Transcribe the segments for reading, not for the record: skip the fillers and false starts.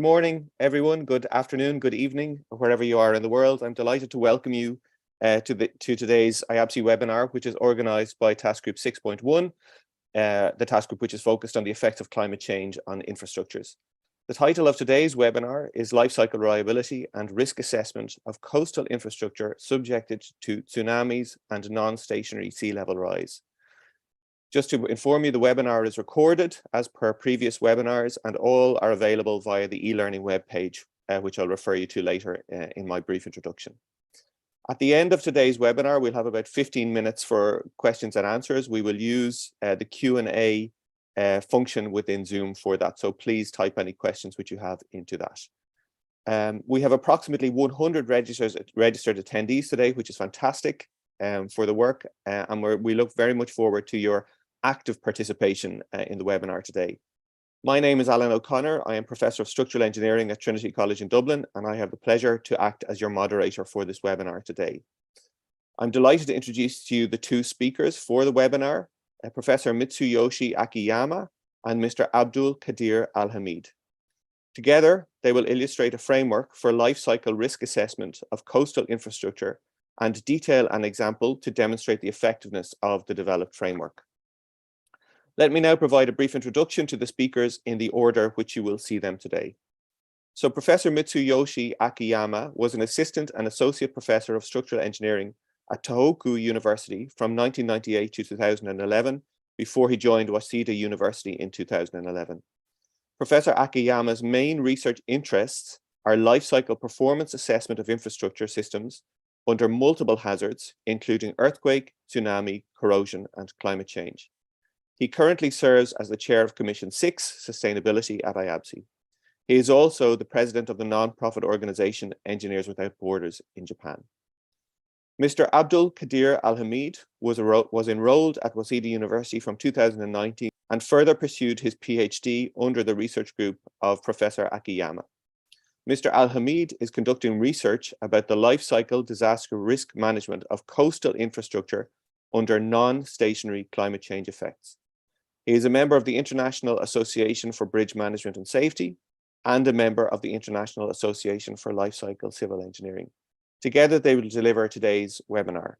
Good morning, everyone. Good afternoon, good evening, wherever you are in the world. I'm delighted to welcome you to today's IABSE webinar, which is organized by Task Group 6.1, the task group which is focused on the effects of climate change on infrastructures. The title of today's webinar is Life Cycle Reliability and Risk Assessment of Coastal Infrastructure Subjected to Tsunamis and Non-Stationary Sea Level Rise. Just to inform you, the webinar is recorded as per previous webinars, and all are available via the e-learning webpage, which I'll refer you to later in my brief introduction. At the end of today's webinar, we'll have about 15 minutes for questions and answers. We will use the Q&A function within Zoom for that, so please type any questions which you have into that. We have approximately 100 registered attendees today, which is fantastic for the work, and we look very much forward to your active participation in the webinar today. My name is Alan O'Connor. I am Professor of Structural Engineering at Trinity College in Dublin, and I have the pleasure to act as your moderator for this webinar today. I'm delighted to introduce to you the two speakers for the webinar, Professor Mitsuyoshi Akiyama and Mr. Abdul Qadir Al-Hamid. Together, they will illustrate a framework for life cycle risk assessment of coastal infrastructure and detail an example to demonstrate the effectiveness of the developed framework. Let me now provide a brief introduction to the speakers in the order which you will see them today. So Professor Mitsuyoshi Akiyama was an assistant and associate professor of structural engineering at Tohoku University from 1998 to 2011, before he joined Waseda University in 2011. Professor Akiyama's main research interests are life cycle performance assessment of infrastructure systems under multiple hazards, including earthquake, tsunami, corrosion, and climate change. He currently serves as the chair of Commission 6, Sustainability at IABSE. He is also the president of the non-profit organization Engineers Without Borders in Japan. Mr. Abdul Qadir Al-Hamid was enrolled at Waseda University from 2019 and further pursued his PhD under the research group of Professor Akiyama. Mr. Al-Hamid is conducting research about the life cycle disaster risk management of coastal infrastructure under non-stationary climate change effects. He is a member of the International Association for Bridge Management and Safety and a member of the International Association for Life Cycle Civil Engineering. Together, they will deliver today's webinar.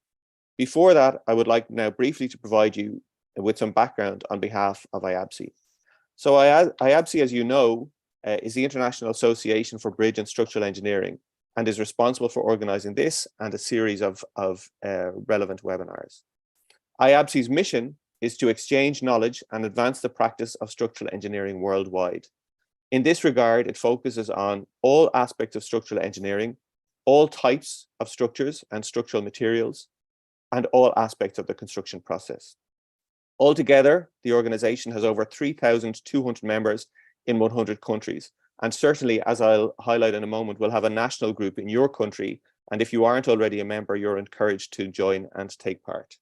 Before that, I would like now briefly to provide you with some background on behalf of IABSE. So IABSE, as you know, is the International Association for Bridge and Structural Engineering and is responsible for organizing this and a series of relevant webinars. IABSE's mission is to exchange knowledge and advance the practice of structural engineering worldwide. In this regard, it focuses on all aspects of structural engineering, all types of structures and structural materials, and all aspects of the construction process. Altogether, the organization has over 3,200 members in 100 countries. And certainly, as I'll highlight in a moment, we'll have a national group in your country. And if you aren't already a member, you're encouraged to join and take part.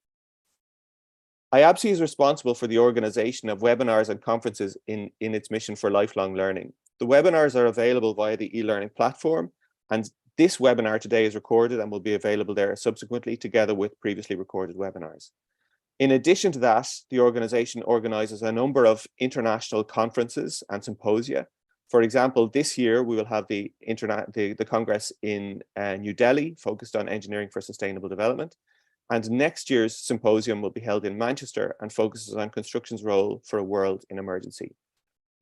IABSE is responsible for the organization of webinars and conferences in its mission for lifelong learning. The webinars are available via the e-learning platform, and this webinar today is recorded and will be available there subsequently, together with previously recorded webinars. In addition to that, the organization organizes a number of international conferences and symposia. For example, this year we will have the Congress in New Delhi, focused on engineering for sustainable development. And next year's symposium will be held in Manchester and focuses on construction's role for a world in emergency.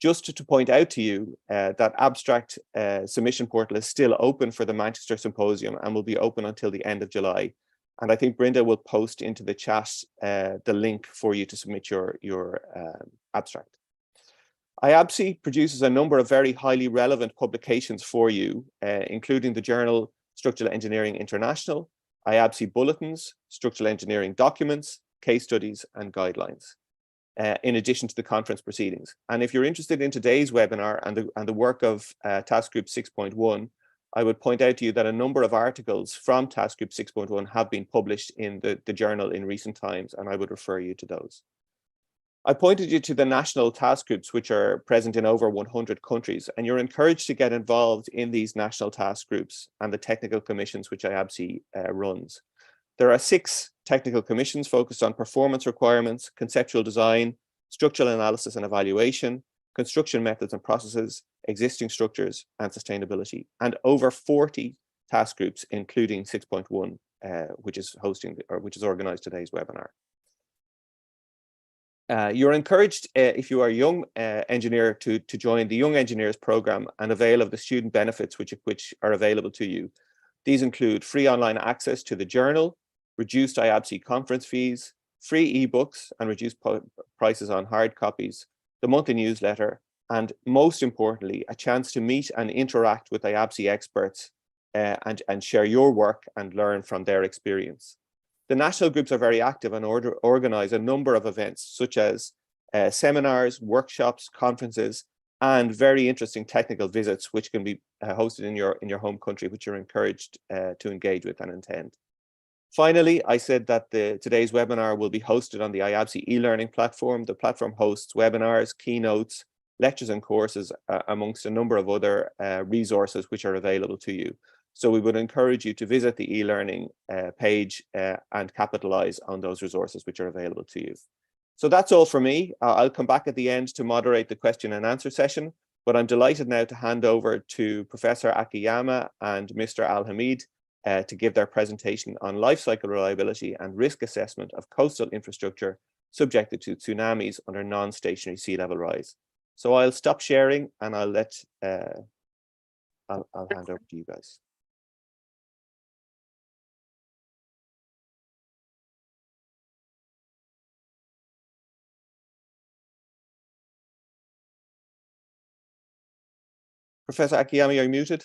Just to point out to you that abstract submission portal is still open for the Manchester Symposium and will be open until the end of July. And I think Brenda will post into the chat the link for you to submit your abstract. IABSE produces a number of very highly relevant publications for you, including the journal Structural Engineering International, IABSE Bulletins, Structural Engineering Documents, Case Studies, and Guidelines, in addition to the conference proceedings. And if you're interested in today's webinar and the work of Task Group 6.1, I would point out to you that a number of articles from Task Group 6.1 have been published in the journal in recent times, and I would refer you to those. I pointed you to the national task groups, which are present in over 100 countries, and you're encouraged to get involved in these national task groups and the technical commissions which IABSE runs. There are 6 technical commissions focused on performance requirements, conceptual design, structural analysis and evaluation, construction methods and processes, existing structures, and sustainability, and over 40 task groups, including 6.1, which is organized today's webinar. You're encouraged, if you are a young engineer, to join the Young Engineers program and avail of the student benefits which are available to you. These include free online access to the journal, reduced IABSE conference fees, free ebooks and reduced prices on hard copies, the monthly newsletter, and most importantly, a chance to meet and interact with IABSE experts and share your work and learn from their experience. The national groups are very active and organize a number of events such as seminars, workshops, conferences, and very interesting technical visits, which can be hosted in your home country, which you're encouraged to engage with and attend. Finally, I said that today's webinar will be hosted on the IABSE e-learning platform. The platform hosts webinars, keynotes, lectures and courses, amongst a number of other resources which are available to you. So we would encourage you to visit the e-learning page and capitalize on those resources which are available to you. So that's all for me. I'll come back at the end to moderate the question and answer session, but I'm delighted now to hand over to Professor Akiyama and Mr. Al-Hamid to give their presentation on life cycle reliability and risk assessment of coastal infrastructure subjected to tsunamis under non-stationary sea level rise. So I'll stop sharing and I'll hand over to you guys. Professor Akiyama, you're muted.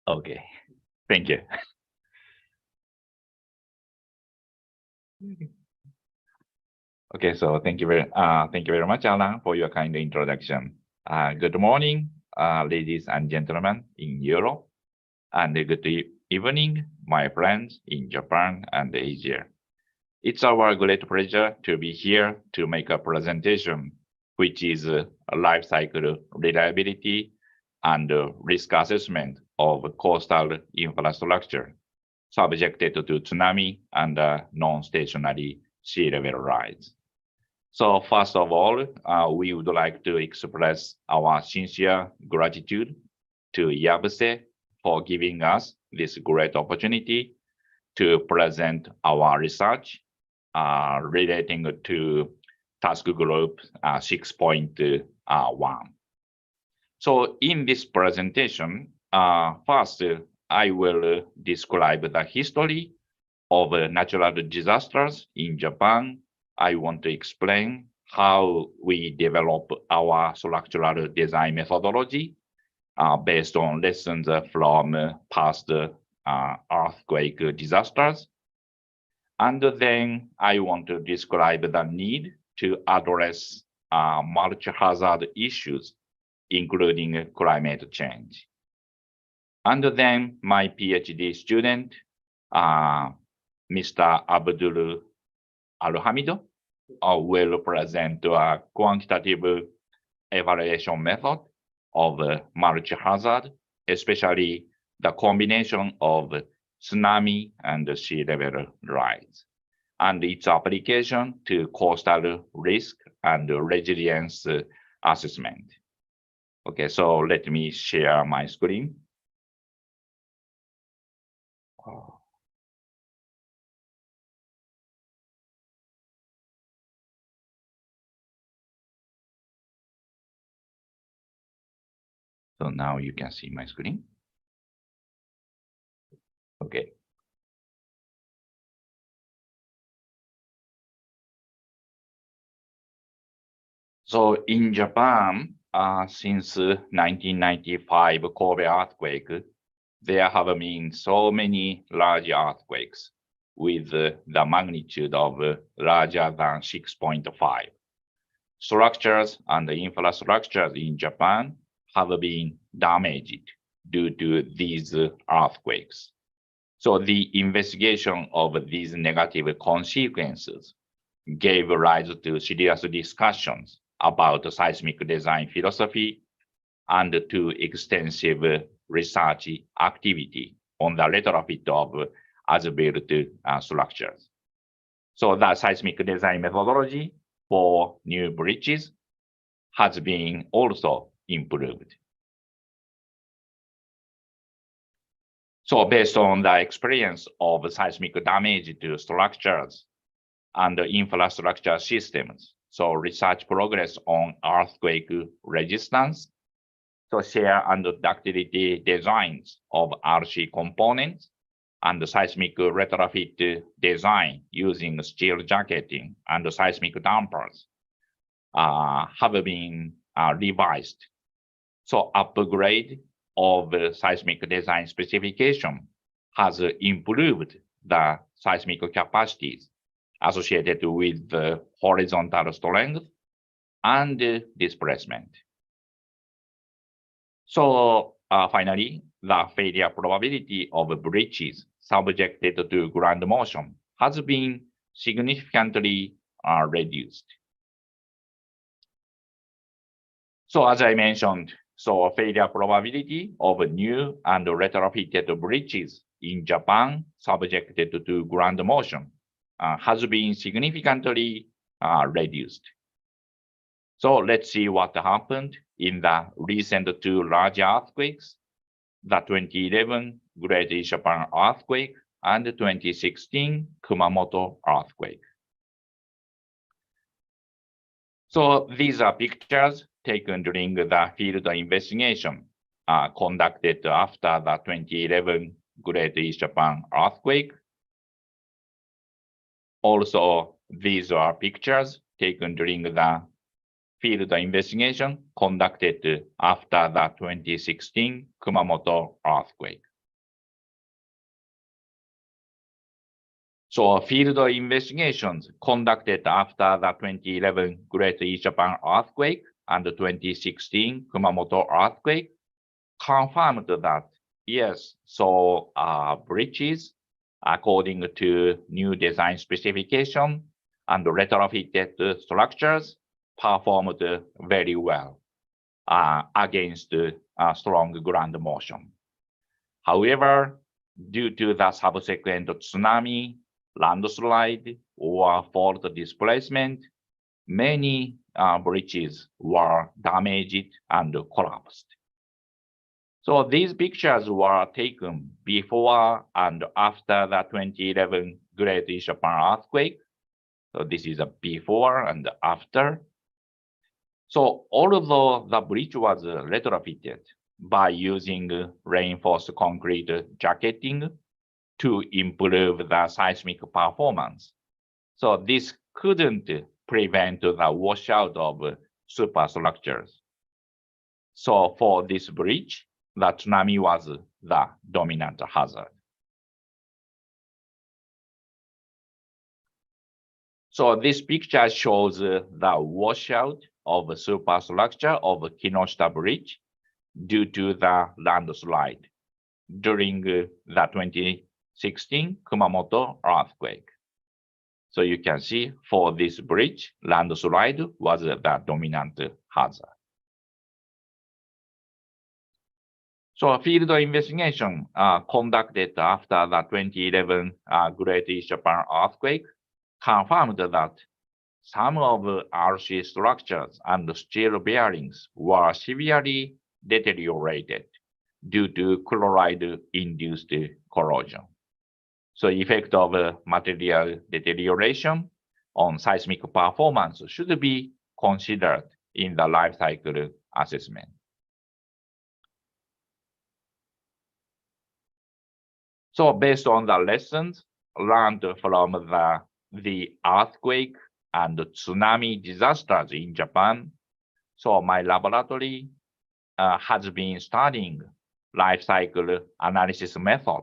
Okay, thank you. Okay, so thank you very much, Alan, for your kind introduction. Good morning, ladies and gentlemen in Europe, and good evening, my friends in Japan and Asia. It's our great pleasure to be here to make a presentation, which is a life cycle reliability and risk assessment of coastal infrastructure subjected to tsunami and non-stationary sea level rise. So first of all, we would like to express our sincere gratitude to IABSE for giving us this great opportunity to present our research relating to task group 6.1. So in this presentation, first, I will describe the history of natural disasters in Japan. I want to explain how we develop our structural design methodology based on lessons from past earthquake disasters. And then I want to describe the need to address multi-hazard issues, including climate change. And then my PhD student, Mr. Abdul Al-Hamid, will present a quantitative evaluation method of multi-hazard, especially the combination of tsunami and sea level rise, and its application to coastal risk and resilience assessment. Okay, so let me share my screen. So now you can see my screen. Okay. So in Japan, since 1995 Kobe earthquake, there have been so many large earthquakes with the magnitude of larger than 6.5. Structures and infrastructures in Japan have been damaged due to these earthquakes. So the investigation of these negative consequences gave rise to serious discussions about seismic design philosophy and to extensive research activity on the retrofit of as-built structures. So the seismic design methodology for new bridges has been also improved. So based on the experience of seismic damage to structures and infrastructure systems, so research progress on earthquake resistance, so shear and ductility designs of RC components, and seismic retrofit design using steel jacketing and seismic dampers have been revised. So upgrade of seismic design specification has improved the seismic capacities associated with the horizontal strength and displacement. So finally, the failure probability of bridges subjected to ground motion has been significantly reduced. So as I mentioned, so failure probability of new and retrofitted bridges in Japan subjected to ground motion has been significantly reduced. So let's see what happened in the recent two large earthquakes, the 2011 Great East Japan earthquake and the 2016 Kumamoto earthquake. So these are pictures taken during the field investigation conducted after the 2011 Great East Japan earthquake. Also, these are pictures taken during the field investigation conducted after the 2016 Kumamoto earthquake. So field investigations conducted after the 2011 Great East Japan earthquake and the 2016 Kumamoto earthquake confirmed that, yes, so bridges, according to new design specification and retrofitted structures, performed very well against strong ground motion. However, due to the subsequent tsunami, landslide, or fault displacement, many bridges were damaged and collapsed. So these pictures were taken before and after the 2011 Great East Japan earthquake. So this is a before and after. So although the bridge was retrofitted by using reinforced concrete jacketing to improve the seismic performance, so this couldn't prevent the washout of superstructures. So for this bridge, the tsunami was the dominant hazard. So this picture shows the washout of superstructure of Kinoshita Bridge due to the landslide during the 2016 Kumamoto earthquake. So you can see for this bridge, landslide was the dominant hazard. So field investigation conducted after the 2011 Great East Japan earthquake confirmed that some of RC structures and steel bearings were severely deteriorated due to chloride-induced corrosion. So effect of material deterioration on seismic performance should be considered in the life cycle assessment. So based on the lessons learned from the earthquake and tsunami disasters in Japan, so my laboratory has been studying life cycle analysis method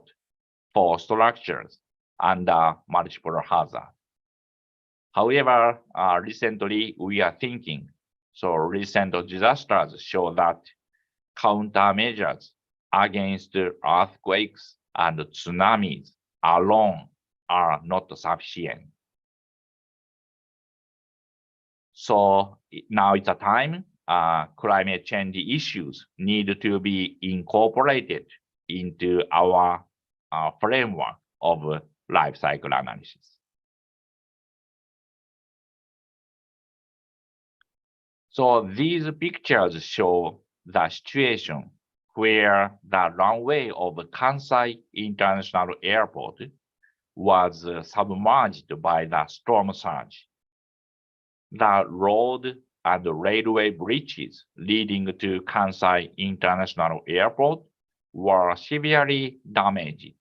for structures under multiple hazards. However, recently we are thinking, so recent disasters show that countermeasures against earthquakes and tsunamis alone are not sufficient. So now it's a time climate change issues need to be incorporated into our framework of life cycle analysis. So these pictures show the situation where the runway of Kansai International Airport was submerged by the storm surge. The road and railway bridges leading to Kansai International Airport were severely damaged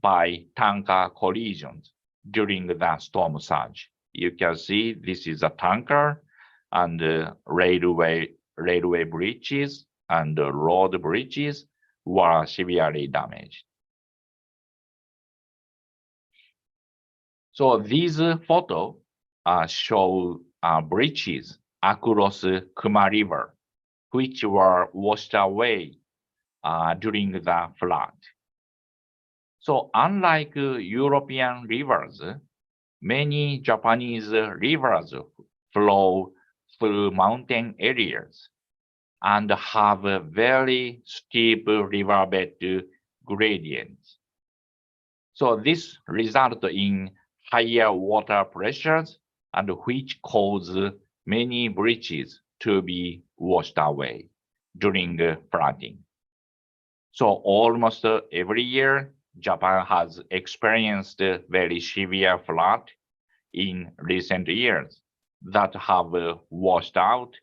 by tanker collisions during the storm surge. You can see this is a tanker, and railway bridges and road bridges were severely damaged. So these photos show bridges across Kuma River, which were washed away during the flood. So unlike European rivers, many Japanese rivers flow through mountain areas and have a very steep riverbed gradients. So this results in higher water pressures, and which cause many bridges to be washed away during flooding. So almost every year, Japan has experienced very severe flood in recent years that have washed out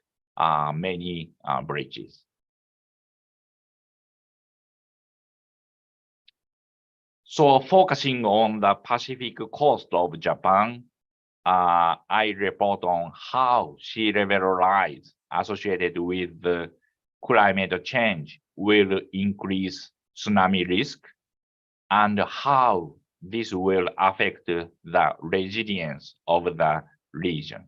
many bridges. So focusing on the Pacific coast of Japan, I report on how sea level rise associated with the climate change will increase tsunami risk, and how this will affect the resilience of the region.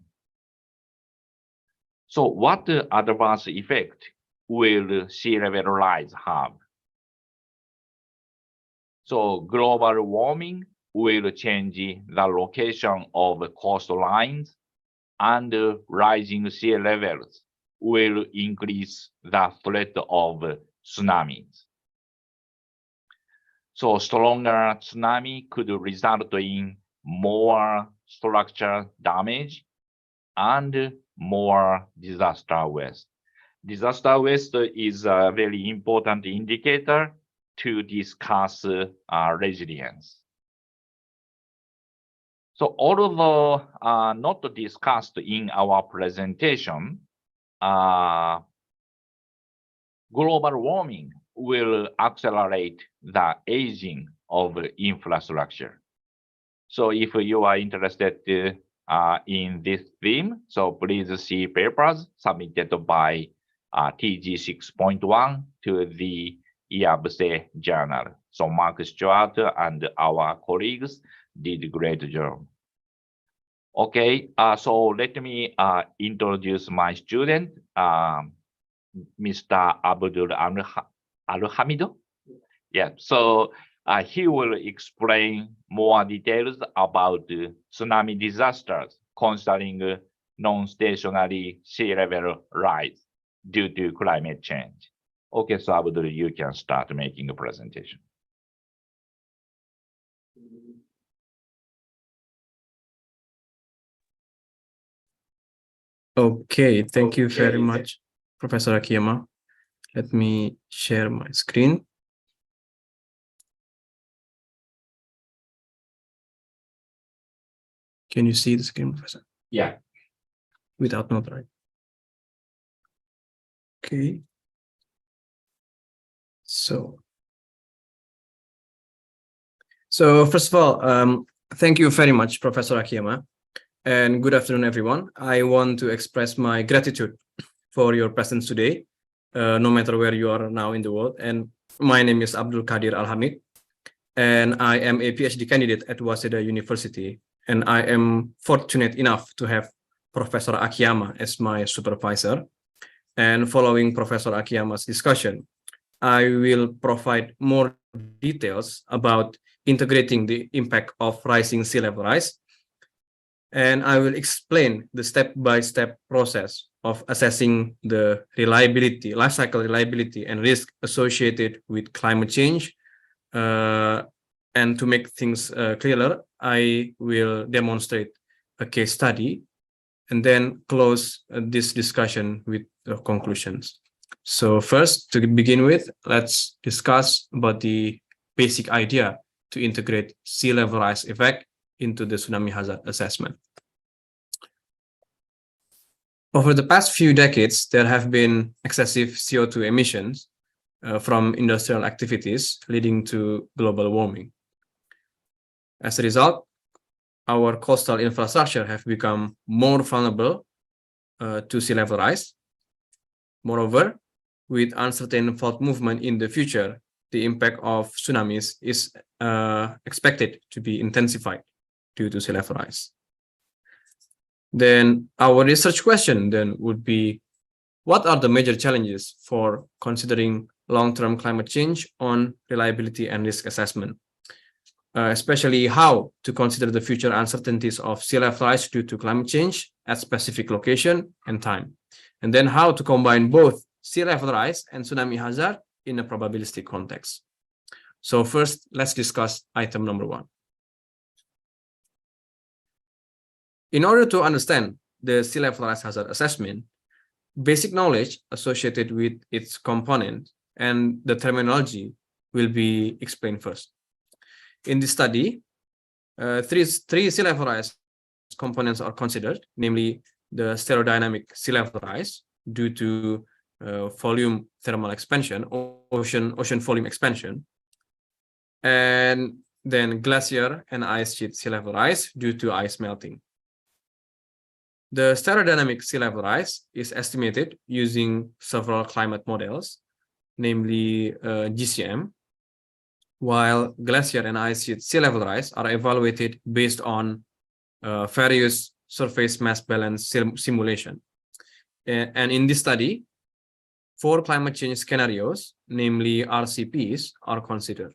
So what adverse effect will sea level rise have? So global warming will change the location of coastlines, and rising sea levels will increase the threat of tsunamis. So stronger tsunami could result in more structural damage and more disaster waste. Disaster waste is a very important indicator to discuss resilience. So although not discussed in our presentation, global warming will accelerate the aging of infrastructure. So if you are interested in this theme, so please see papers submitted by TG 6.1 to the IABSE journal. So Mark Stewart and our colleagues did a great job. Okay, so let me introduce my student, Mr. Abdul Al-Hamido. Yeah, so he will explain more details about tsunami disasters concerning non-stationary sea level rise due to climate change. Okay, so Abdul, you can start making a presentation. Okay, thank you very much, Professor Akiyama. Let me share my screen. Can you see the screen, Professor? Yeah. Without note, right? Okay. So first of all, thank you very much, Professor Akiyama, and good afternoon, everyone. I want to express my gratitude for your presence today, no matter where you are now in the world. And my name is Abdul Qadir Al-Hamid, and I am a PhD candidate at Waseda University. And I am fortunate enough to have Professor Akiyama as my supervisor. And following Professor Akiyama's discussion, I will provide more details about integrating the impact of rising sea level rise. And I will explain the step-by-step process of assessing the reliability, life cycle reliability, and risk associated with climate change And to make things clearer, I will demonstrate a case study and then close this discussion with the conclusions. So first, to begin with, let's discuss about the basic idea to integrate sea level rise effect into the tsunami hazard assessment. Over the past few decades, there have been excessive CO2 emissions from industrial activities leading to global warming. As a result, our coastal infrastructure have become more vulnerable to sea level rise. Moreover, with uncertain fault movement in the future, the impact of tsunamis is expected to be intensified due to sea level rise. Then our research question then would be, what are the major challenges for considering long-term climate change on reliability and risk assessment? Especially how to consider the future uncertainties of sea level rise due to climate change at specific location and time. And then how to combine both sea level rise and tsunami hazard in a probabilistic context. So first, let's discuss item number 1. In order to understand the sea level rise hazard assessment, basic knowledge associated with its component and the terminology will be explained first. In this study, three sea level rise components are considered, namely the stereodynamic sea level rise due to volume thermal expansion, ocean volume expansion, and then glacier and ice sheet sea level rise due to ice melting. The stereodynamic sea level rise is estimated using several climate models, namely GCM, while glacier and ice sheet sea level rise are evaluated based on various surface mass balance simulation. And in this study, 4 climate change scenarios, namely RCPs, are considered.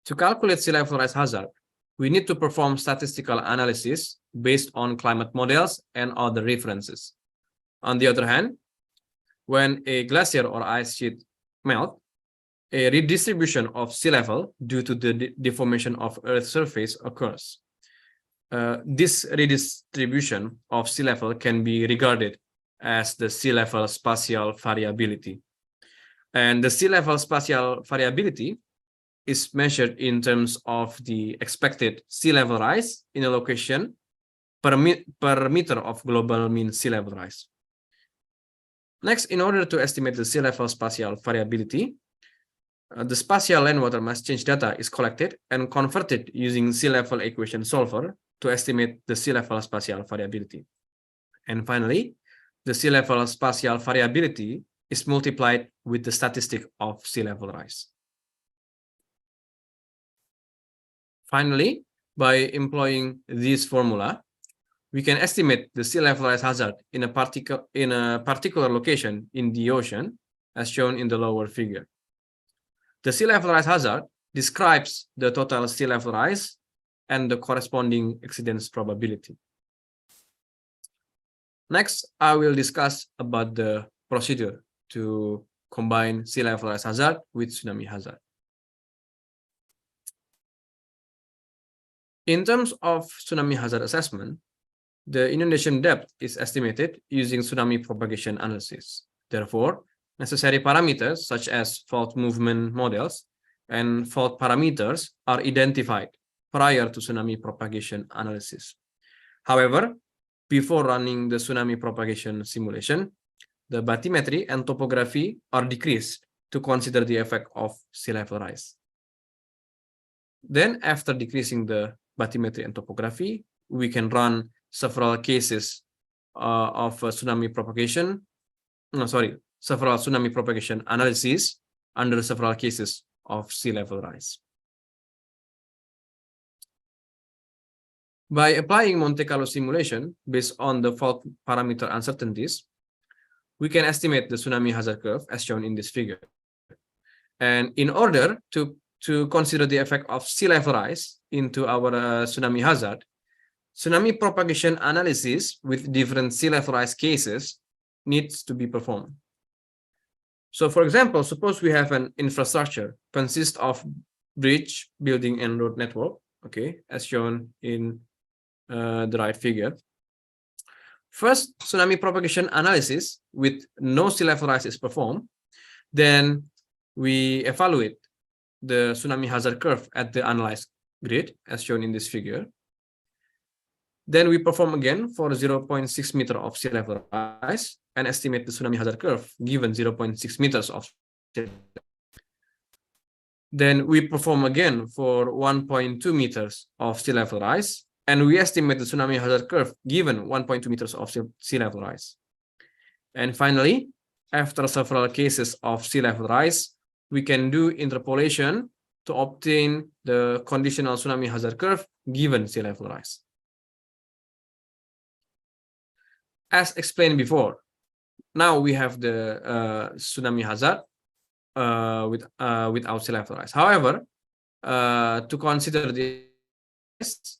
To calculate sea level rise hazard, we need to perform statistical analysis based on climate models and other references. On the other hand, when a glacier or ice sheet melt, a redistribution of sea level due to the deformation of Earth's surface occurs. This redistribution of sea level can be regarded as the sea level spatial variability. And the sea level spatial variability is measured in terms of the expected sea level rise in a location per meter of global mean sea level rise. Next, in order to estimate the sea level spatial variability, the spatial land water mass change data is collected and converted using sea level equation solver to estimate the sea level spatial variability. And finally, the sea level spatial variability is multiplied with the statistic of sea level rise. Finally, by employing this formula, we can estimate the sea level rise hazard in a particular location in the ocean, as shown in the lower figure. The sea level rise hazard describes the total sea level rise and the corresponding accidents probability. Next, I will discuss about the procedure to combine sea level rise hazard with tsunami hazard. In terms of tsunami hazard assessment, the inundation depth is estimated using tsunami propagation analysis. Therefore, necessary parameters such as fault movement models and fault parameters are identified prior to tsunami propagation analysis. However, before running the tsunami propagation simulation, the bathymetry and topography are decreased to consider the effect of sea level rise. Then, after decreasing the bathymetry and topography, we can run several cases of tsunami propagation. Several tsunami propagation analyses under several cases of sea level rise. By applying Monte Carlo simulation based on the fault parameter uncertainties, we can estimate the tsunami hazard curve as shown in this figure. And in order to consider the effect of sea level rise into our tsunami hazard, tsunami propagation analysis with different sea level rise cases needs to be performed. So for example, suppose we have an infrastructure consists of bridge, building, and road network, okay, as shown in the right figure. First, tsunami propagation analysis with no sea level rise is performed. Then we evaluate the tsunami hazard curve at the analyzed grid, as shown in this figure. Then we perform again for 0.6 meter of sea level rise and estimate the tsunami hazard curve given 0.6 meters of sea level. Then we perform again for 1.2 meters of sea level rise, and we estimate the tsunami hazard curve given 1.2 meters of sea level rise. And finally, after several cases of sea level rise, we can do interpolation to obtain the conditional tsunami hazard curve given sea level rise. As explained before, now we have the tsunami hazard without sea level rise. However, to consider this,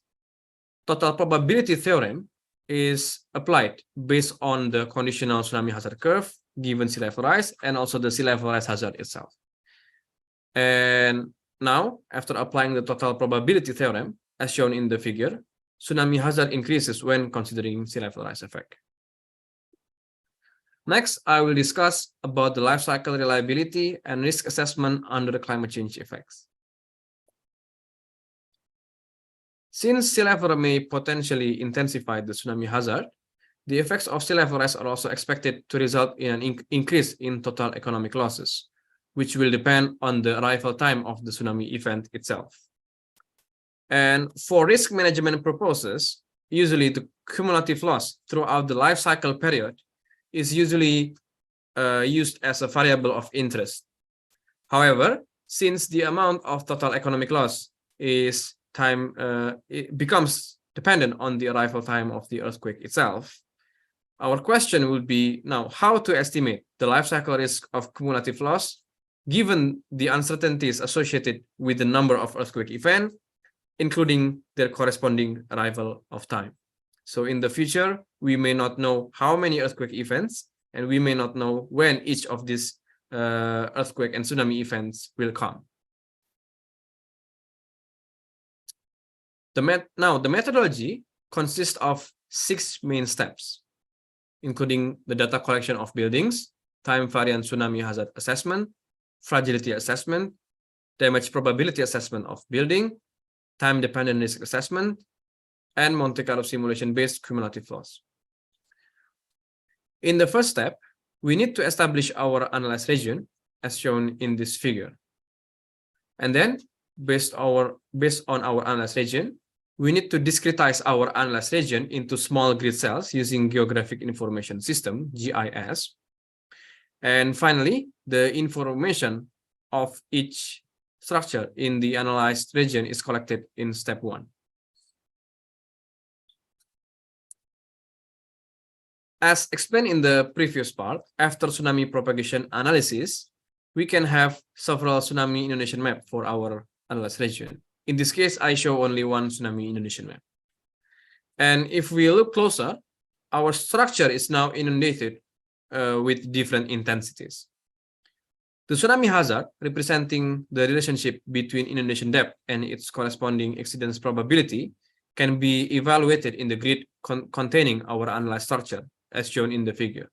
total probability theorem is applied based on the conditional tsunami hazard curve given sea level rise and also the sea level rise hazard itself. And now, after applying the total probability theorem, as shown in the figure, tsunami hazard increases when considering sea level rise effect. Next, I will discuss about the life cycle reliability and risk assessment under the climate change effects. Since sea level may potentially intensify the tsunami hazard, the effects of sea level rise are also expected to result in an increase in total economic losses, which will depend on the arrival time of the tsunami event itself. And for risk management purposes, usually the cumulative loss throughout the life cycle period is usually used as a variable of interest. However, since the amount of total economic loss is it becomes dependent on the arrival time of the earthquake itself, our question would be now how to estimate the life cycle risk of cumulative loss given the uncertainties associated with the number of earthquake events, including their corresponding arrival of time. So in the future, we may not know how many earthquake events, and we may not know when each of these earthquake and tsunami events will come. Now, the methodology consists of 6 main steps, including the data collection of buildings, time variant tsunami hazard assessment, fragility assessment, damage probability assessment of building, time-dependent risk assessment, and Monte Carlo simulation-based cumulative loss. In the first step, we need to establish our analyzed region, as shown in this figure. And then, based on our analyzed region, we need to discretize our analyzed region into small grid cells using Geographic Information System, GIS. And finally, the information of each structure in the analyzed region is collected in step 1. As explained in the previous part, after tsunami propagation analysis, we can have several tsunami inundation maps for our analyzed region. In this case, I show only one tsunami inundation map. And if we look closer, our structure is now inundated with different intensities. The tsunami hazard, representing the relationship between inundation depth and its corresponding exceedance probability, can be evaluated in the grid containing our analyzed structure, as shown in the figure.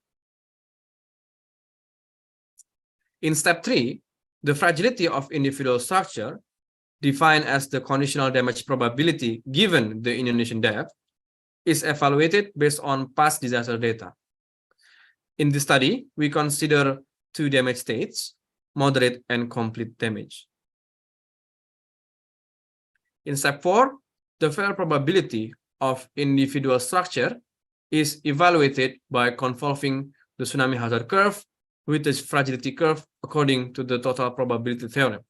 In step 3, the fragility of individual structure, defined as the conditional damage probability given the inundation depth, is evaluated based on past disaster data. In this study, we consider 2 damage states, moderate and complete damage. In step 4, the failure probability of individual structure is evaluated by convolving the tsunami hazard curve with the fragility curve according to the total probability theorem,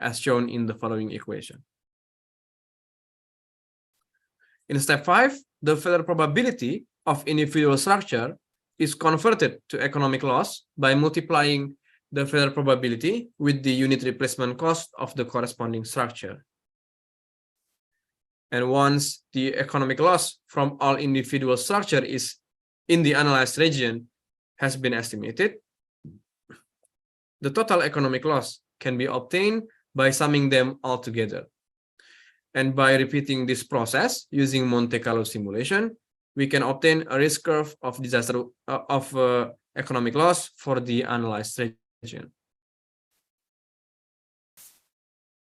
as shown in the following equation. In step 5, the failure probability of individual structure is converted to economic loss by multiplying the failure probability with the unit replacement cost of the corresponding structure. And once the economic loss from all individual structure is in the analyzed region has been estimated, The total economic loss can be obtained by summing them all together. And by repeating this process using Monte Carlo simulation, we can obtain a risk curve of economic loss for the analyzed region.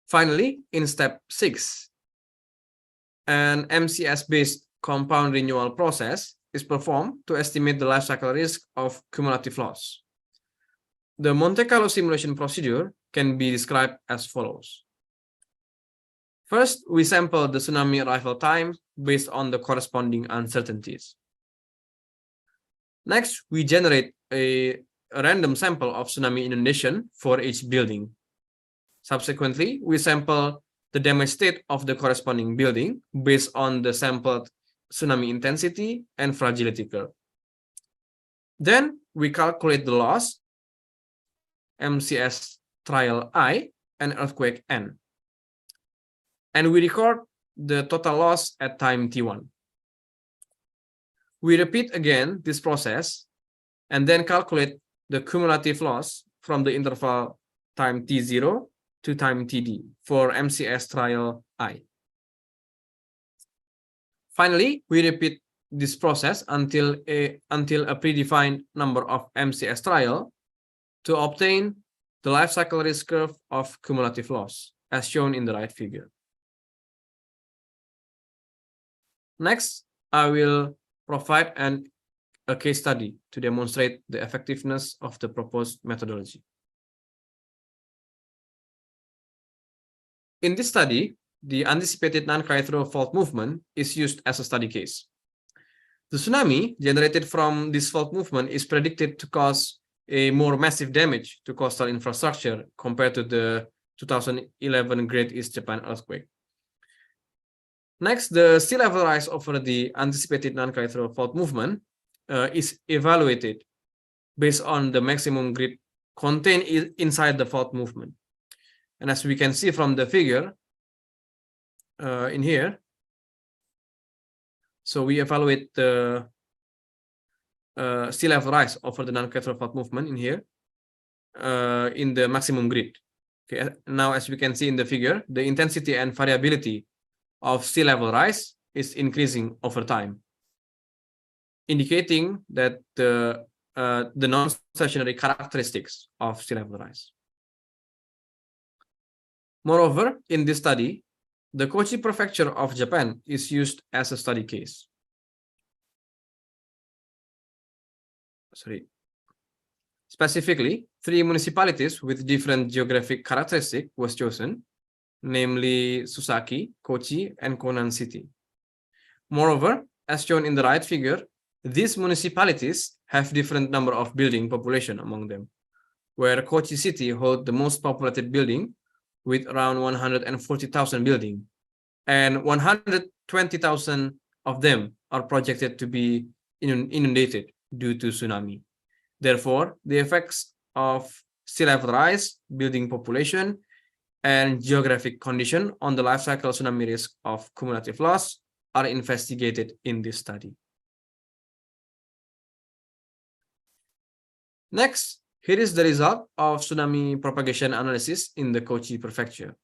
Finally, in step 6, an MCS-based compound renewal process is performed to estimate the life cycle risk of cumulative loss. The Monte Carlo simulation procedure can be described as follows. First, we sample the tsunami arrival time based on the corresponding uncertainties. Next, we generate a random sample of tsunami inundation for each building. Subsequently, we sample the damage state of the corresponding building based on the sampled tsunami intensity and fragility curve. Then we calculate the loss, MCS trial I and earthquake N. And we record the total loss at time T1. We repeat again this process and then calculate the cumulative loss from the interval time T0 to time TD for MCS trial I. Finally, we repeat this process until a predefined number of MCS trial to obtain the life cycle risk curve of cumulative loss, as shown in the right figure. Next, I will provide a case study to demonstrate the effectiveness of the proposed methodology. In this study, the anticipated Nankai Trough fault movement is used as a study case. The tsunami generated from this fault movement is predicted to cause a more massive damage to coastal infrastructure compared to the 2011 Great East Japan earthquake. Next, the sea level rise over the anticipated Nankai Trough fault movement is evaluated based on the maximum grid contained inside the fault movement. And as we can see from the figure in here, so we evaluate the sea level rise over the Nankai Trough fault movement in here in the maximum grid. Okay, now as we can see in the figure, the intensity and variability of sea level rise is increasing over time, indicating that the non-stationary characteristics of sea level rise. Moreover, in this study, the Kochi Prefecture of Japan is used as a study case. Specifically, 3 municipalities with different geographic characteristics was chosen, namely Susaki, Kochi, and Konan City. Moreover, as shown in the right figure, these municipalities have different number of building population among them, where Kochi City holds the most populated building with around 140,000 buildings, and 120,000 of them are projected to be inundated due to tsunami. Therefore, the effects of sea level rise, building population, and geographic condition on the life cycle tsunami risk of cumulative loss are investigated in this study. Next, here is the result of tsunami propagation analysis in the Kochi Prefecture.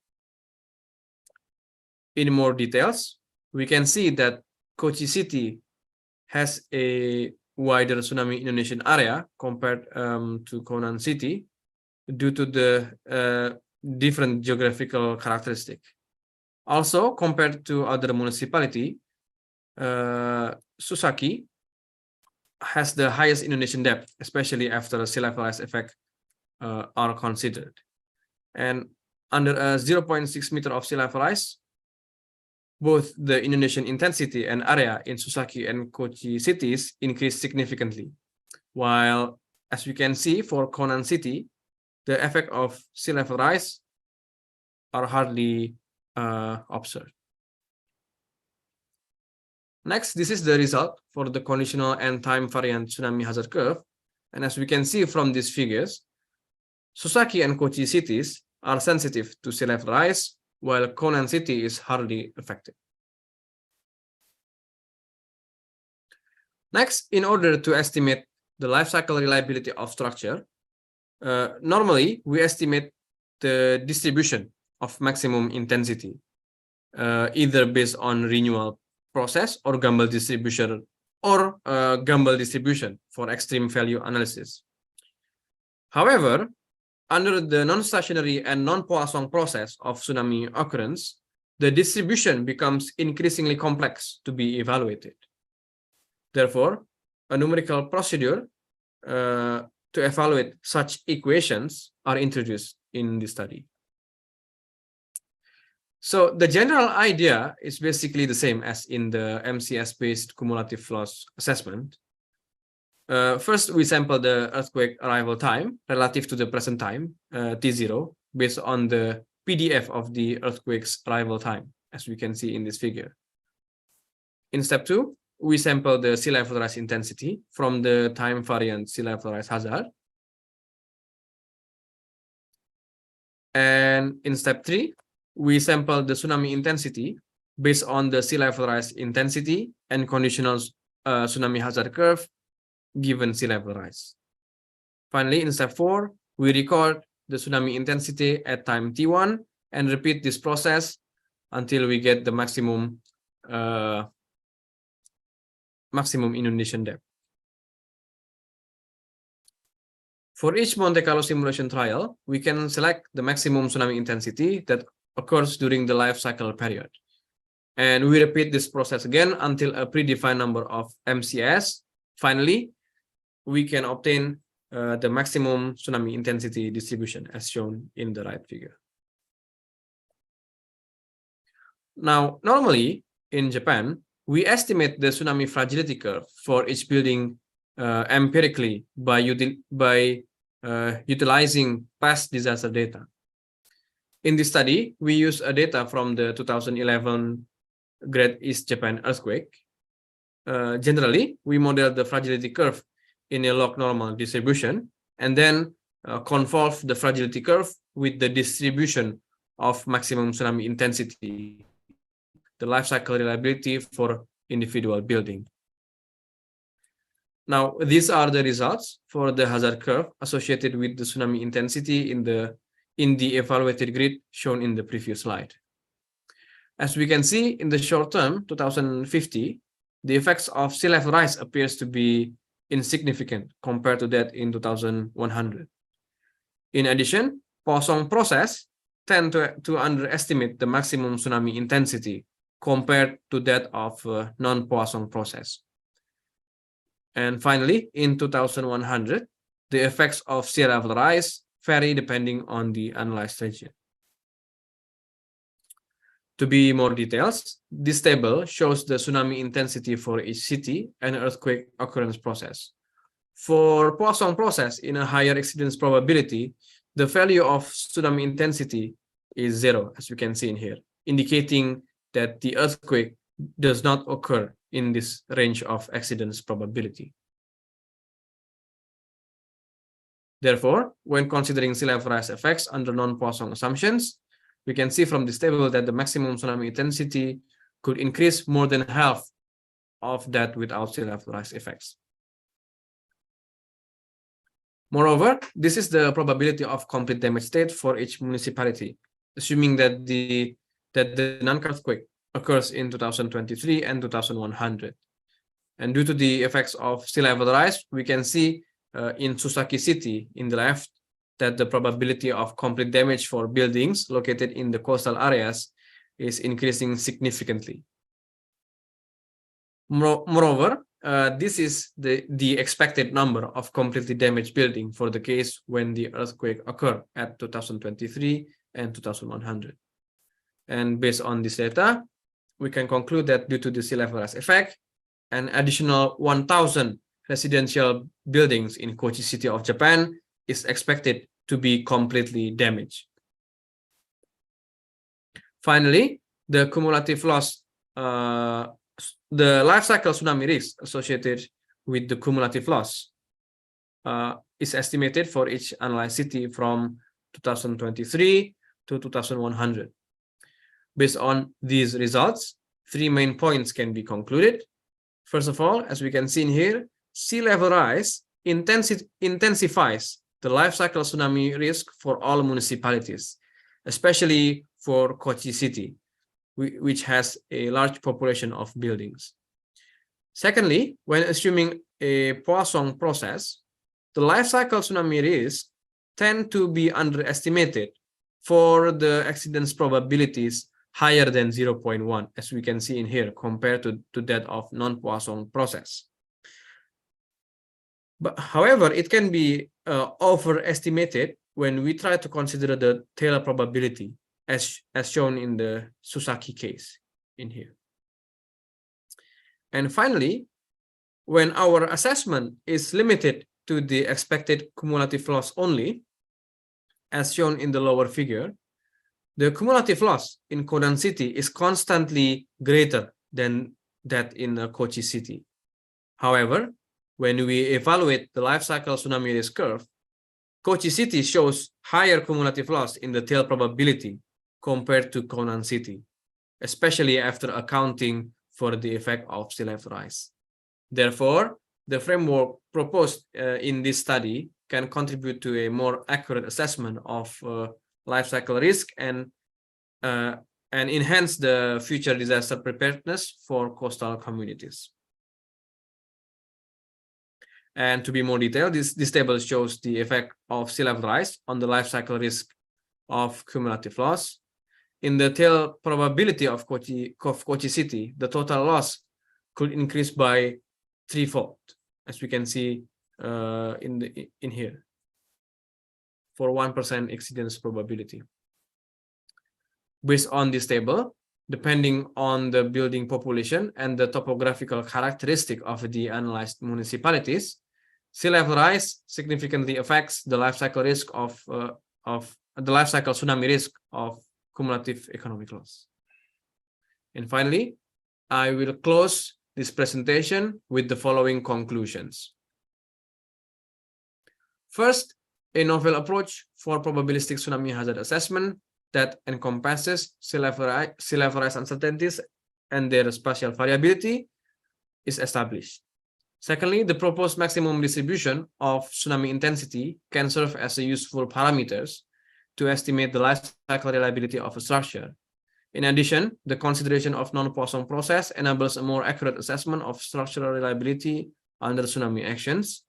In more details, we can see that Kochi City has a wider tsunami inundation area compared to Konan City due to the different geographical characteristic. Also, compared to other municipality, Susaki has the highest inundation depth, especially after sea level rise effect are considered. And under a 0.6 meter of sea level rise, both the inundation intensity and area in Susaki and Kochi cities increase significantly. While, as we can see for Konan City, the effect of sea level rise are hardly observed. Next, this is the result for the conditional and time variant tsunami hazard curve. And as we can see from these figures, Susaki and Kochi cities are sensitive to sea level rise, while Konan City is hardly affected. Next, in order to estimate the life cycle reliability of structure, Normally, we estimate the distribution of maximum intensity, either based on renewal process or Gumbel distribution for extreme value analysis. However, under the non-stationary and non-Poisson process of tsunami occurrence, the distribution becomes increasingly complex to be evaluated. Therefore, a numerical procedure to evaluate such equations are introduced in the study. So the general idea is basically the same as in the MCS-based cumulative loss assessment. First, we sample the earthquake arrival time relative to the present time, T0, based on the PDF of the earthquake's arrival time, as we can see in this figure. In step 2, we sample the sea level rise intensity from the time variant sea level rise hazard. And in step 3, we sample the tsunami intensity based on the sea level rise intensity and conditional tsunami hazard curve given sea level rise. Finally, in step 4, we record the tsunami intensity at time T1 and repeat this process until we get the maximum inundation depth. For each Monte Carlo simulation trial, we can select the maximum tsunami intensity that occurs during the life cycle period. And we repeat this process again until a predefined number of MCS. Finally, we can obtain the maximum tsunami intensity distribution as shown in the right figure. Now, normally in Japan, we estimate the tsunami fragility curve for each building empirically by utilizing past disaster data. In this study, we use data from the 2011 Great East Japan earthquake. Generally, we model the fragility curve in a log normal distribution and then convolve the fragility curve with the distribution of maximum tsunami intensity, the life cycle reliability for individual building. Now, these are the results for the hazard curve associated with the tsunami intensity in the evaluated grid shown in the previous slide. As we can see, in the short term, 2050, the effects of sea level rise appears to be insignificant compared to that in 2100. In addition, Poisson process tend to underestimate the maximum tsunami intensity compared to that of non-Poisson process. And finally, in 2100, the effects of sea level rise vary depending on the analyzed region. To be more details, this table shows the tsunami intensity for each city and earthquake occurrence process. For Poisson process in a higher exceedance probability, the value of tsunami intensity is 0, as you can see in here, indicating that the earthquake does not occur in this range of exceedance probability. Therefore, when considering sea level rise effects under non-Poisson assumptions, we can see from this table that the maximum tsunami intensity could increase more than half of that without sea level rise effects. Moreover, this is the probability of complete damage state for each municipality, assuming that the Nankai earthquake occurs in 2023 and 2100. And due to the effects of sea level rise, we can see in Susaki City in the left that the probability of complete damage for buildings located in the coastal areas is increasing significantly. Moreover, this is the expected number of completely damaged building for the case when the earthquake occurred at 2023 and 2100. And based on this data, we can conclude that due to the sea level rise effect, an additional 1,000 residential buildings in Kochi City of Japan is expected to be completely damaged. Finally, the cumulative loss, the life cycle tsunami risk associated with the cumulative loss is estimated for each analyzed city from 2023 to 2100. Based on these results, 3 main points can be concluded. First of all, as we can see in here, sea level rise intensifies the life cycle tsunami risk for all municipalities, especially for Kochi City, which has a large population of buildings. Secondly, when assuming a Poisson process, the life cycle tsunami risks tend to be underestimated for the accidents probabilities higher than 0.1, as we can see in here, compared to that of non-Poisson process. But however, it can be overestimated when we try to consider the Taylor probability, as shown in the Susaki case in here. And finally, when our assessment is limited to the expected cumulative loss only, as shown in the lower figure, the cumulative loss in Kodan City is constantly greater than that in Kochi City. However, when we evaluate the life cycle tsunami risk curve, Kochi City shows higher cumulative loss in the tail probability compared to Konan City, especially after accounting for the effect of sea level rise. Therefore, the framework proposed in this study can contribute to a more accurate assessment of life cycle risk and enhance the future disaster preparedness for coastal communities. And to be more detailed, this table shows the effect of sea level rise on the life cycle risk of cumulative loss. In the tail probability of Kochi City, the total loss could increase by threefold, as we can see in here, for 1% exceedance probability. Based on this table, depending on the building population and the topographical characteristic of the analyzed municipalities, sea level rise significantly affects the life cycle risk of the life cycle tsunami risk of cumulative economic loss. And finally, I will close this presentation with the following conclusions. First, a novel approach for probabilistic tsunami hazard assessment that encompasses sea level rise uncertainties and their spatial variability is established. Secondly, the proposed maximum distribution of tsunami intensity can serve as a useful parameters to estimate the life cycle reliability of a structure. In addition, the consideration of non-Poisson process enables a more accurate assessment of structural reliability under tsunami actions.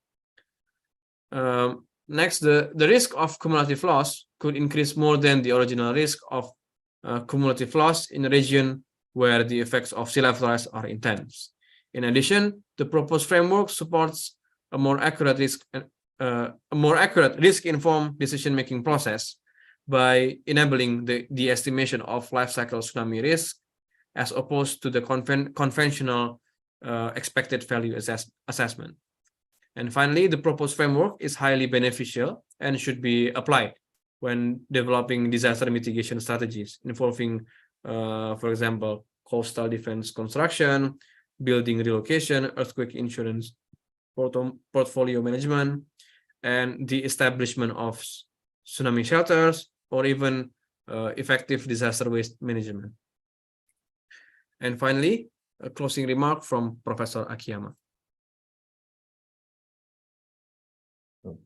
Next, the risk of cumulative loss could increase more than the original risk of cumulative loss in a region where the effects of sea level rise are intense. In addition, the proposed framework supports a more accurate risk-informed decision-making process by enabling the estimation of life cycle tsunami risk as opposed to the conventional expected value assessment. And finally, the proposed framework is highly beneficial and should be applied when developing disaster mitigation strategies involving, for example, coastal defense construction, building relocation, earthquake insurance, portfolio management, and the establishment of tsunami shelters, or even effective disaster waste management. And finally, a closing remark from Professor Akiyama. Okay.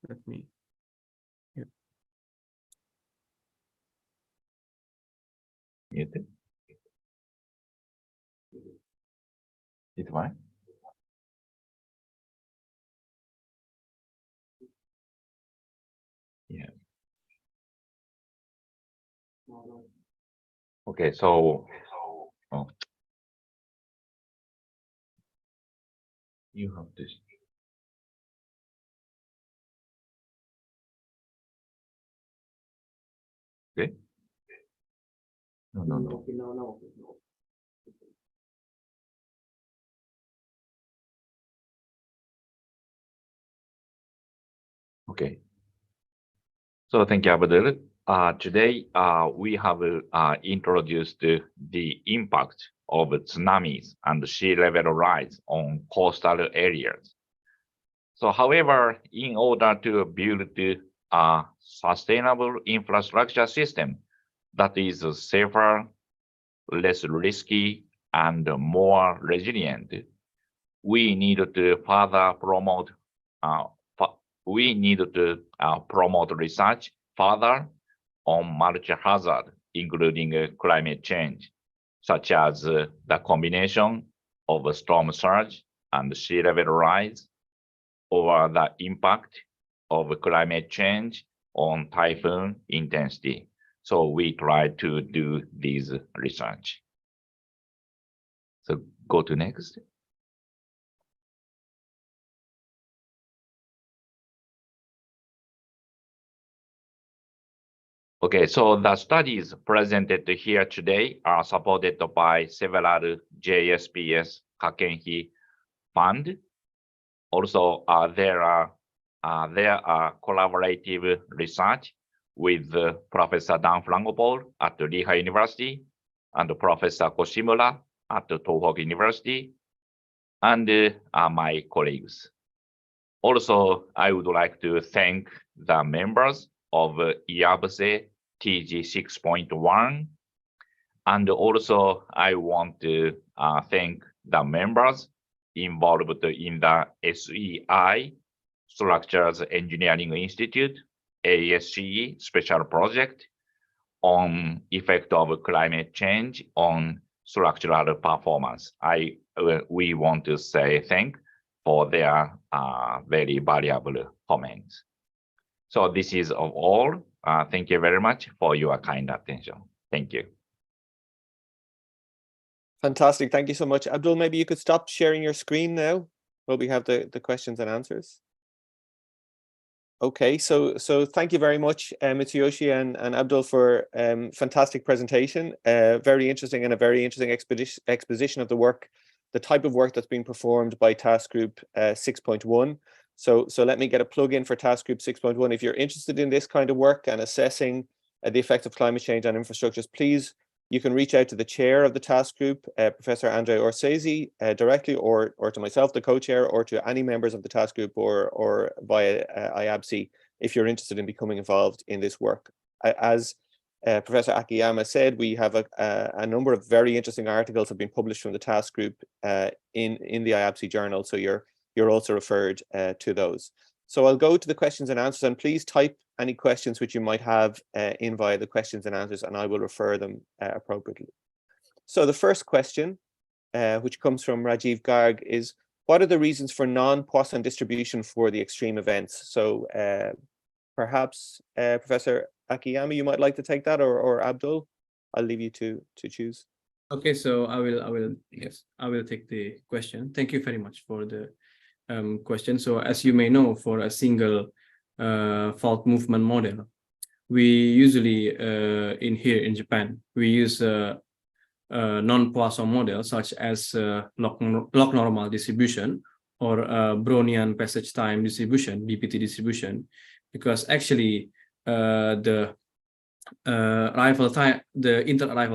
Let me. Yeah. Muted. It's fine. Yeah. Okay, so you have this. Okay. No. Okay. So thank you, Abdul. Today, we have introduced the impact of tsunamis and sea level rise on coastal areas. So, however, in order to build a sustainable infrastructure system that is safer, less risky, and more resilient, we need to further promote we need to promote research further on multi-hazard, including climate change, such as the combination of a storm surge and sea level rise, or the impact of climate change on typhoon intensity. So we try to do this research. So go to next. Okay, so the studies presented here today are supported by several JSPS Kakenhi Fund. Also, there are collaborative research with Professor Dan Frankopol at Lehigh University and Professor Koshimura at Tohoku University, and my colleagues. Also, I would like to thank the members of IABSE TG 6.1, and also I want to thank the members involved in the SEI, Structures Engineering Institute, ASCE special project on effect of climate change on structural performance. We want to say thank for their very valuable comments. So this is all. Thank you very much for your kind attention. Thank you. Fantastic. Thank you so much. Abdul, maybe you could stop sharing your screen now while we have the questions and answers. Okay, so thank you very much, Mitsuyoshi and Abdul, for fantastic presentation. Very interesting, and a very interesting exposition of the work, the type of work that's being performed by Task Group 6.1. So let me get a plug in for Task Group 6.1. If you're interested in this kind of work and assessing the effects of climate change on infrastructures, please, you can reach out to the chair of the task group, Professor Andre Orsesi, directly, or to myself, the co-chair, or to any members of the task group, or via IABSE, if you're interested in becoming involved in this work. As Professor Akiyama said, we have a number of very interesting articles have been published from the task group in the IABSE journal, so you're also referred to those. So I'll go to the questions and answers, and please type any questions which you might have in via the questions and answers, and I will refer them appropriately. So the first question, which comes from Rajiv Garg, is what are the reasons for non-Poisson distribution for the extreme events? So perhaps Professor Akiyama, you might like to take that, or Abdul, I'll leave you to choose. Okay, so I will take the question. Thank you very much for the question. So as you may know, for a single fault movement model, we usually here in Japan, we use a non-Poisson model such as log normal distribution or Brownian passage time distribution, BPT distribution, because actually the inter-arrival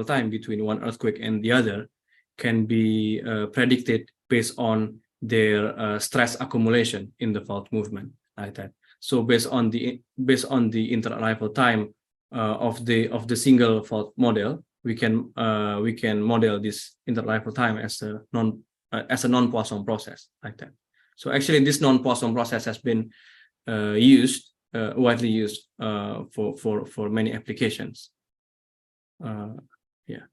time between one earthquake and the other can be predicted based on their stress accumulation in the fault movement, like that. So based on the inter-arrival time of the single fault model, we can model this inter-arrival time as a non-Poisson process, like that. So actually, this non-Poisson process has been widely used for many applications. Yeah.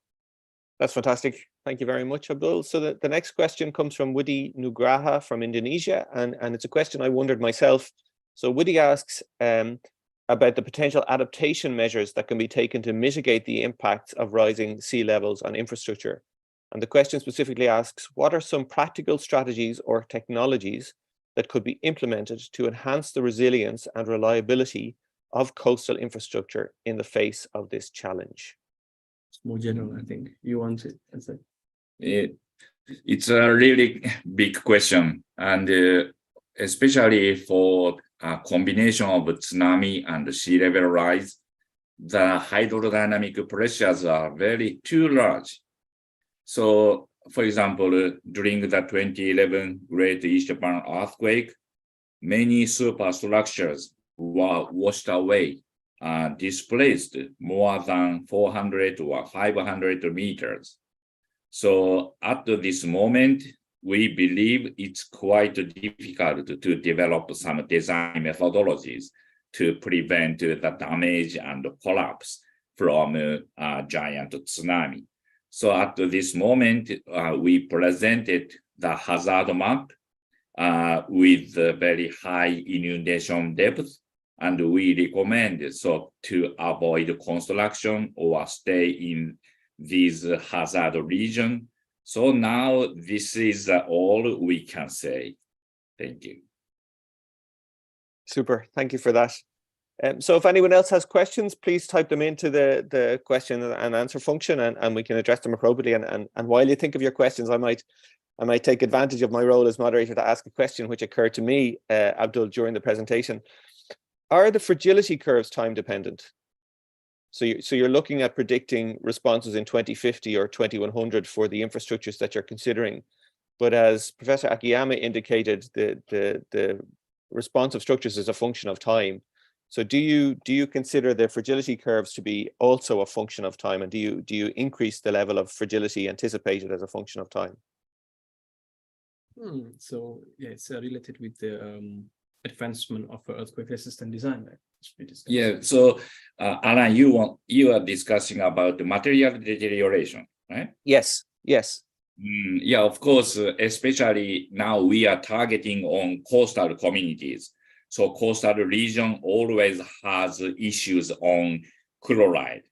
That's fantastic. Thank you very much, Abdul. So the next question comes from Woody Nugraha from Indonesia, and it's a question I wondered myself. So Woody asks about the potential adaptation measures that can be taken to mitigate the impacts of rising sea levels on infrastructure. And the question specifically asks, what are some practical strategies or technologies that could be implemented to enhance the resilience and reliability of coastal infrastructure in the face of this challenge? It's more general, I think. You want to answer? It's a really big question, and especially for a combination of tsunami and sea level rise, the hydrodynamic pressures are very too large. So, for example, during the 2011 Great East Japan earthquake, many superstructures were washed away, displaced more than 400 or 500 meters. So at this moment, we believe it's quite difficult to develop some design methodologies to prevent the damage and collapse from a giant tsunami. So at this moment, we presented the hazard map with very high inundation depth, and we recommend so to avoid construction or stay in this hazard region. So now this is all we can say. Thank you. Super. Thank you for that. So if anyone else has questions, please type them into the question and answer function, and we can address them appropriately. And while you think of your questions, I might take advantage of my role as moderator to ask a question which occurred to me, Abdul, during the presentation. Are the fragility curves time dependent? So you're looking at predicting responses in 2050 or 2100 for the infrastructures that you're considering. But as Professor Akiyama indicated, the responsive structures is a function of time. So do you consider the fragility curves to be also a function of time, and do you increase the level of fragility anticipated as a function of time? So yeah, it's related with the advancement of earthquake resistant design, right? Yeah. So Alan, you are discussing about the material deterioration, right? Yes. Yes. Yeah, of course, especially now we are targeting on coastal communities. So coastal region always has issues on chloride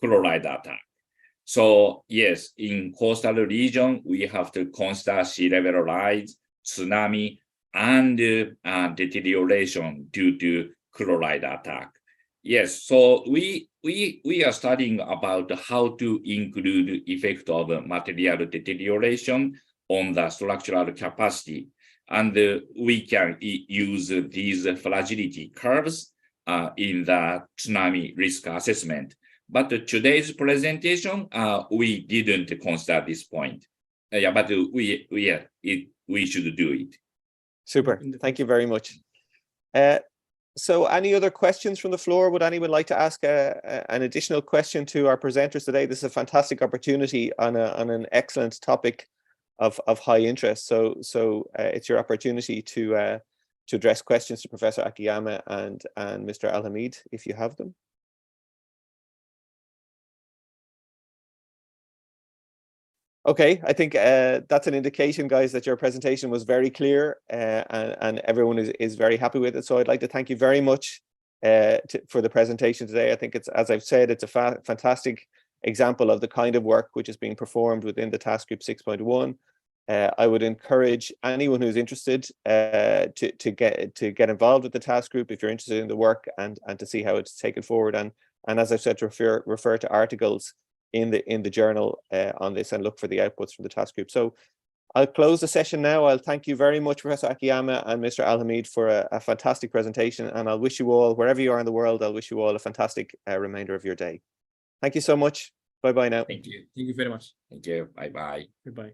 attack. So yes, in coastal region, we have to consider sea level rise, tsunami, and deterioration due to chloride attack. Yes, so we are studying about how to include effect of material deterioration on the structural capacity, and we can use these fragility curves in the tsunami risk assessment. But today's presentation, we didn't consider this point. Yeah, but we should do it. Super. Thank you very much. So any other questions from the floor? Would anyone like to ask an additional question to our presenters today? This is a fantastic opportunity on an excellent topic of high interest. So it's your opportunity to address questions to Professor Akiyama and Mr. Al-Hamid, if you have them. Okay, I think that's an indication, guys, that your presentation was very clear and everyone is very happy with it. So I'd like to thank you very much for the presentation today. I think it's, as I've said, it's a fantastic example of the kind of work which is being performed within the task group 6.1. I would encourage anyone who's interested to get involved with the task group if you're interested in the work and to see how it's taken forward. And as I've said, to refer to articles in the journal on this and look for the outputs from the task group. So I'll close the session now. I'll thank you very much, Professor Akiyama and Mr. Al-Hamid, for a fantastic presentation, and I'll wish you all, wherever you are in the world, I'll wish you all a fantastic remainder of your day. Thank you so much. Bye-bye now. Thank you. Thank you very much. Thank you. Bye-bye. Goodbye.